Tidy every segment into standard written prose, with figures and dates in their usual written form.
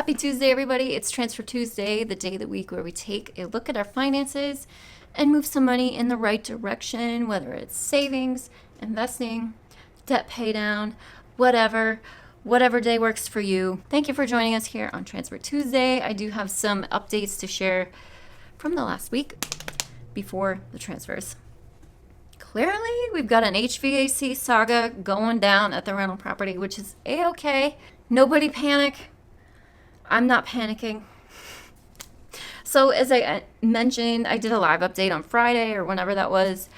Happy Tuesday, everybody. It's Transfer Tuesday, the day of the week where we take a look at our finances and move some money in the right direction, whether it's savings, investing, debt pay down, whatever day works for you. Thank you for joining us here on Transfer Tuesday. I do have some updates to share from the last week before the transfers. Clearly, we've got an HVAC saga going down at the rental property, which is A-okay. Nobody panic. I'm not panicking. So as I mentioned, I did a live update on Friday or whenever that was.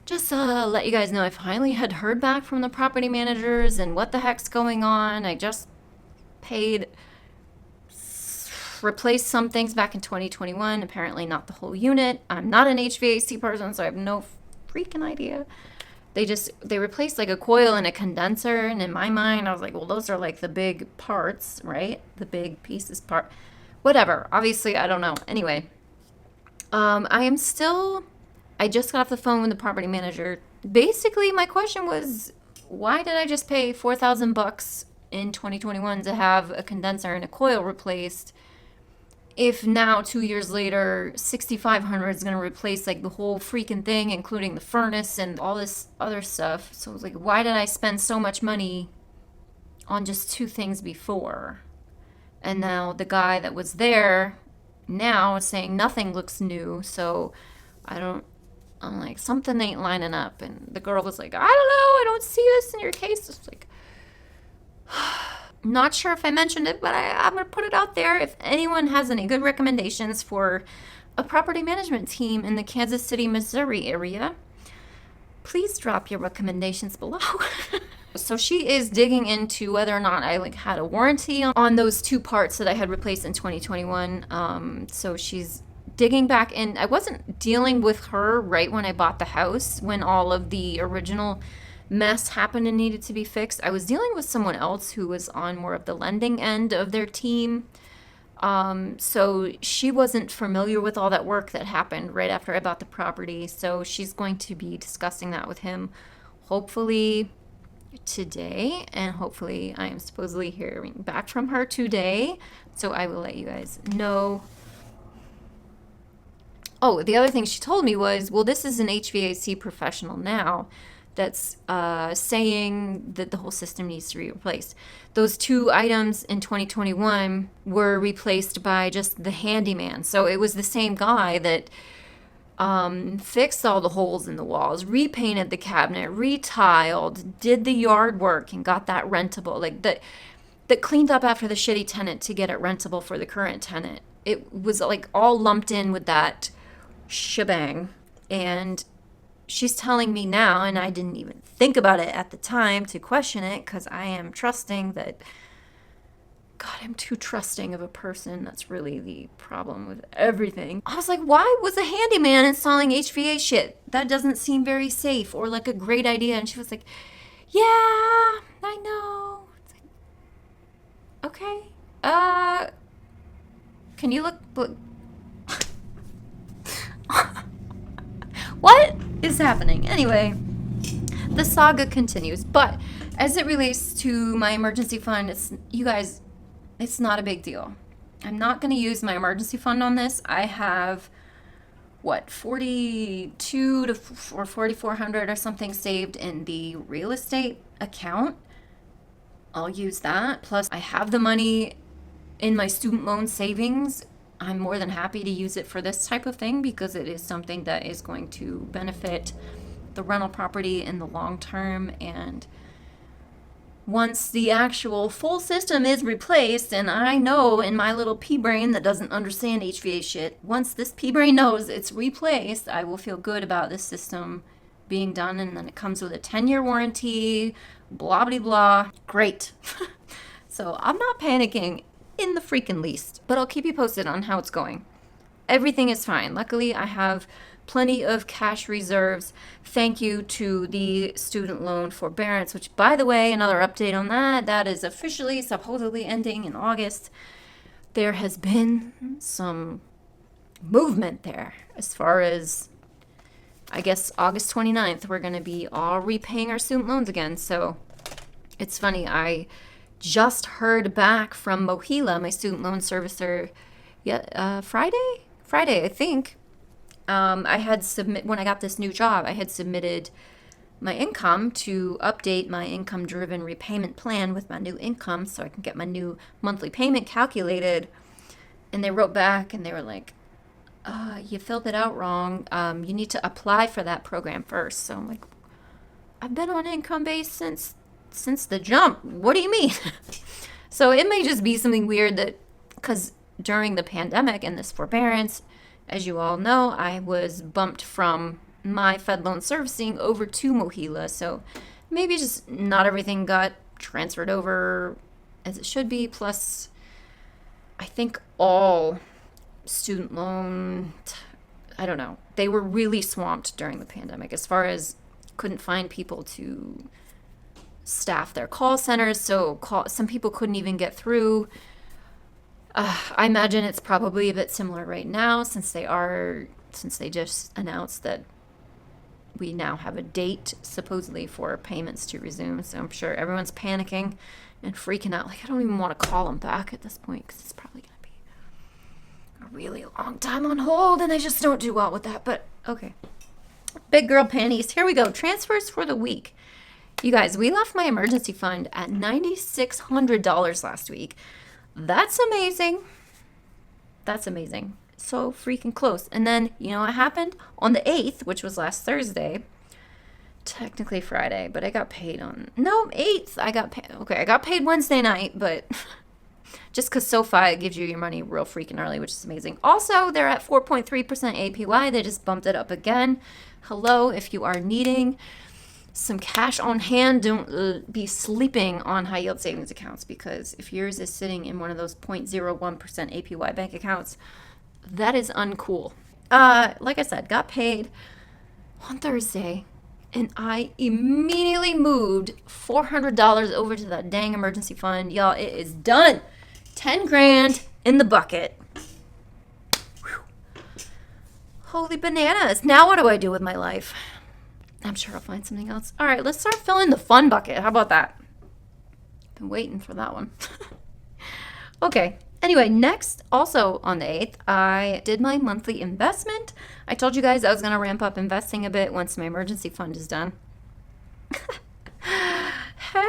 Just let you guys know I finally had heard back from the property managers and what the heck's going on. I just replaced some things back in 2021. Apparently not the whole unit. I'm not an HVAC person, so I have no freaking idea. They replaced like a coil and a condenser, and in my mind I was like, well, those are like the big parts, right? The big pieces part. Whatever. Obviously, I don't know. Anyway, I just got off the phone with the property manager. Basically, my question was, why did I just pay $4,000 in 2021 to have a condenser and a coil replaced if now 2 years later $6,500 is going to replace like the whole freaking thing, including the furnace and all this other stuff? So I was like, why did I spend so much money on just two things before? And now the guy that was there now is saying nothing looks new. So I'm like, something ain't lining up. And the girl was like, I don't know, I don't see this in your case. It's like, not sure if I mentioned it, but I'm going to put it out there. If anyone has any good recommendations for a property management team in the Kansas City, Missouri area, please drop your recommendations below. So she is digging into whether or not I had a warranty on those two parts that I had replaced in 2021. So she's digging back in. I wasn't dealing with her right when I bought the house, when all of the original mess happened and needed to be fixed. I was dealing with someone else who was on more of the lending end of their team. So she wasn't familiar with all that work that happened right after I bought the property. So she's going to be discussing that with him hopefully today, and hopefully I am supposedly hearing back from her today. So I will let you guys know. Oh, the other thing she told me was, well, this is an HVAC professional now that's saying that the whole system needs to be replaced. Those two items in 2021 were replaced by just the handyman. So it was the same guy that fixed all the holes in the walls, repainted the cabinet, retiled, did the yard work, and got that rentable. That cleaned up after the shitty tenant to get it rentable for the current tenant. It was all lumped in with that shebang. And she's telling me now, and I didn't even think about it at the time to question it, because I am trusting that, God, I'm too trusting of a person. That's really the problem with everything. I was like, why was a handyman installing HVAC shit? That doesn't seem very safe or like a great idea. And she was like, yeah, I know. It's like, okay. Can you look what is happening? Anyway, the saga continues. But as it relates to my emergency fund, it's not a big deal. I'm not going to use my emergency fund on this. I have, $42 to or $4,400 or something saved in the real estate account. I'll use that. Plus, I have the money in my student loan savings. I'm more than happy to use it for this type of thing because it is something that is going to benefit the rental property in the long term. And once the actual full system is replaced, and I know in my little pea brain that doesn't understand HVAC shit, once this pea brain knows it's replaced, I will feel good about this system being done. And then it comes with a 10-year warranty, blah, blah, blah. Great. So I'm not panicking in the freaking least, but I'll keep you posted on how it's going. Everything is fine. Luckily, I have plenty of cash reserves. Thank you to the student loan forbearance, which, by the way, another update on that is officially supposedly ending in August. There has been some movement there as far as, I guess, August 29th, we're going to be all repaying our student loans again. So it's funny, I just heard back from Mohila, my student loan servicer, Friday, I think. I had when I got this new job, I had submitted my income to update my income-driven repayment plan with my new income so I can get my new monthly payment calculated. And they wrote back and they were like, you filled it out wrong. You need to apply for that program first. So I'm like, I've been on income base since the jump. What do you mean? So it may just be something weird that, because during the pandemic and this forbearance, as you all know, I was bumped from my Fed loan servicing over to Mohila. So maybe just not everything got transferred over as it should be. Plus, I think all student loan, I don't know, they were really swamped during the pandemic as far as couldn't find people to staff their call centers. So some people couldn't even get through. I imagine it's probably a bit similar right now since they just announced that we now have a date supposedly for payments to resume. So I'm sure everyone's panicking and freaking out. Like, I don't even want to call them back at this point because it's probably going to be a really long time on hold and I just don't do well with that. But okay. Big girl panties. Here we go. Transfers for the week. You guys, we left my emergency fund at $9,600 last week. That's amazing. That's amazing. So freaking close. And then, you know what happened? On the 8th, which was last Thursday, technically Friday, but I got paid on, no, 8th. I got paid Wednesday night, but just because SoFi gives you your money real freaking early, which is amazing. Also, they're at 4.3% APY. They just bumped it up again. Hello, if you are needing some cash on hand, don't be sleeping on high yield savings accounts, because if yours is sitting in one of those 0.01% APY bank accounts, that is uncool. Like I said, got paid on Thursday, and I immediately moved $400 over to that dang emergency fund. Y'all, it is done. 10 grand in the bucket. Whew. Holy bananas. Now what do I do with my life? I'm sure I'll find something else. All right, let's start filling the fun bucket. How about that? Been waiting for that one. Okay. Anyway, next, also on the 8th, I did my monthly investment. I told you guys I was going to ramp up investing a bit once my emergency fund is done. Hey,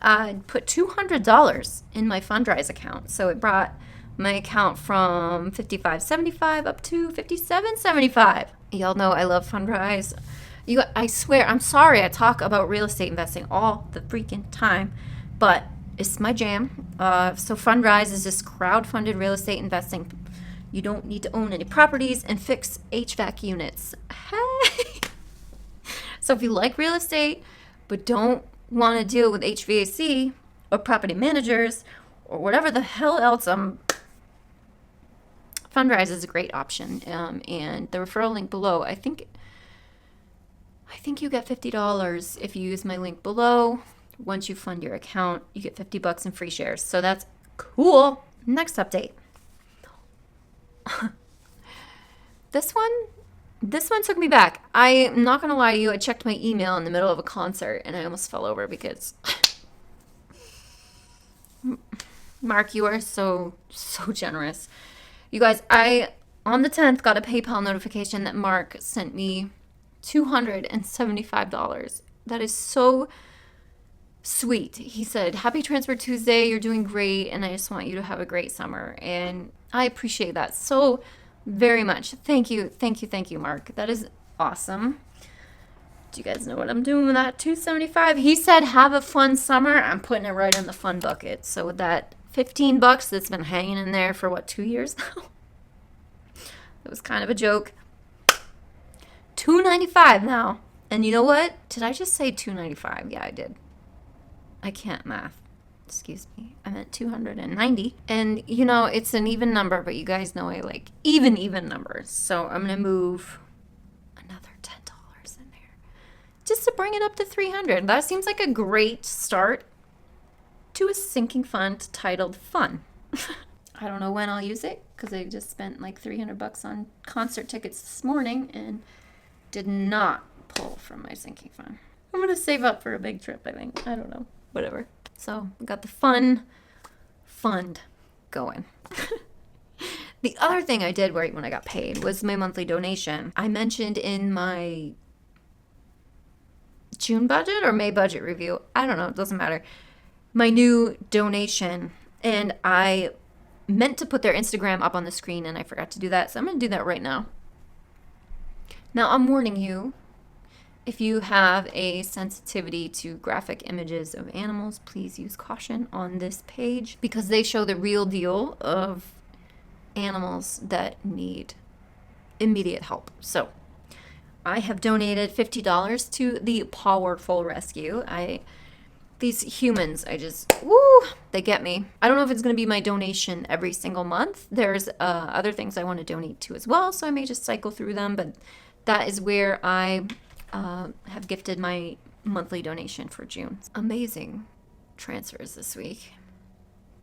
I put $200 in my FundRise account. So it brought my account from $55.75 up to $57.75. Y'all know I love FundRise. I swear, I'm sorry I talk about real estate investing all the freaking time, but it's my jam. So FundRise is just crowd-funded real estate investing. You don't need to own any properties and fix HVAC units. Hey! So if you like real estate but don't want to deal with HVAC or property managers or whatever the hell else, FundRise is a great option. And the referral link below, I think you get $50 if you use my link below. Once you fund your account, you get $50 in free shares. So that's cool. Next update. This one took me back. I'm not going to lie to you. I checked my email in the middle of a concert and I almost fell over because Mark, you are so generous. You guys, I, on the 10th, got a PayPal notification that Mark sent me $275. That is so sweet. He said, "Happy Transfer Tuesday. You're doing great, and I just want you to have a great summer." And I appreciate that so very much. Thank you, Mark. That is awesome. Do you guys know what I'm doing with that $275? He said, "Have a fun summer." I'm putting it right in the fun bucket. So with that $15 that's been hanging in there for 2 years now, it was kind of a joke. $295 now. And you know what? Did I just say $295? Yeah, I did. I can't math. Excuse me. I meant 290. And it's an even number, but you guys know I like even numbers. So I'm going to move another $10 in there just to bring it up to 300. That seems like a great start to a sinking fund titled Fun. I don't know when I'll use it because I just spent like $300 on concert tickets this morning and did not pull from my sinking fund. I'm going to save up for a big trip, I think. I don't know. Whatever. So we got the fund going. The other thing I did right when I got paid was my monthly donation. I mentioned in my June budget or May budget review, I don't know, it doesn't matter, my new donation. And I meant to put their Instagram up on the screen and I forgot to do that. So I'm going to do that right now. Now I'm warning you, if you have a sensitivity to graphic images of animals, please use caution on this page because they show the real deal of animals that need immediate help. So I have donated $50 to the Powerful Rescue. These humans, they get me. I don't know if it's going to be my donation every single month. There's other things I want to donate to as well, so I may just cycle through them, but that is where I have gifted my monthly donation for June. Amazing transfers this week.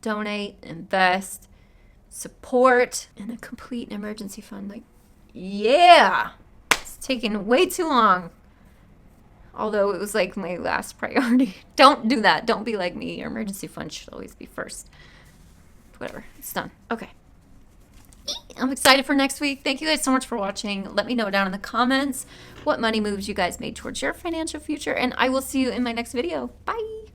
Donate, invest, support, and a complete emergency fund. Like, yeah, it's taking way too long. Although it was like my last priority. Don't do that. Don't be like me. Your emergency fund should always be first. Whatever. It's done. Okay. I'm excited for next week. Thank you guys so much for watching. Let me know down in the comments what money moves you guys made towards your financial future. And I will see you in my next video. Bye.